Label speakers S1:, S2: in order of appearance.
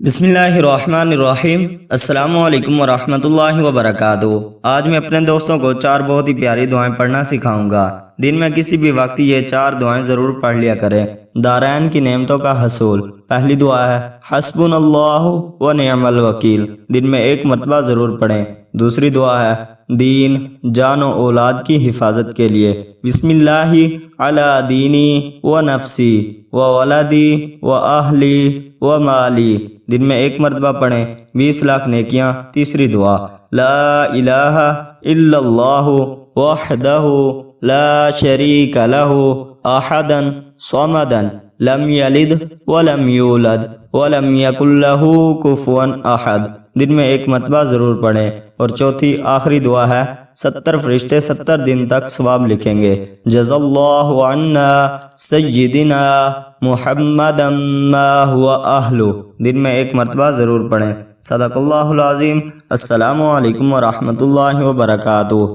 S1: بسم اللہ الرحمن الرحیم۔ السلام علیکم ورحمۃ اللہ وبرکاتہ۔ آج میں اپنے دوستوں کو 4 بہت ہی پیاری دعائیں پڑھنا سکھاؤں گا۔ دن میں کسی بھی وقت یہ 4 دعائیں ضرور پڑھ لیا کریں۔ دارین کی نعمتوں کا حصول۔ پہلی دعا ہے حسبنا اللہ و نعم الوکیل، دن میں 1 مرتبہ ضرور پڑھیں۔ دوسری دعا ہے دین، جان و اولاد کی حفاظت کے لیے، بسم اللہ علی دینی و نفسی و ولدی و اہلی و مالی، دن میں 1 مرتبہ پڑھیں، 20 لاکھ نیکیاں۔ تیسری دعا لا الہ الا اللہ وحدہ لا شریک لہ احدا صمدا لم یلد ولم یولد ولم یکن لہ کفوا احد، دن میں 1 مرتبہ ضرور پڑھیں۔ اور چوتھی آخری دعا ہے 70 فرشتے 70 دن تک ثواب لکھیں گے، جزا اللہ عنا سیدنا محمدا ما هو اہلہ، دن میں 1 مرتبہ ضرور پڑھیں۔ صدق اللہ العظیم۔ السلام علیکم ورحمۃ اللہ وبرکاتہ۔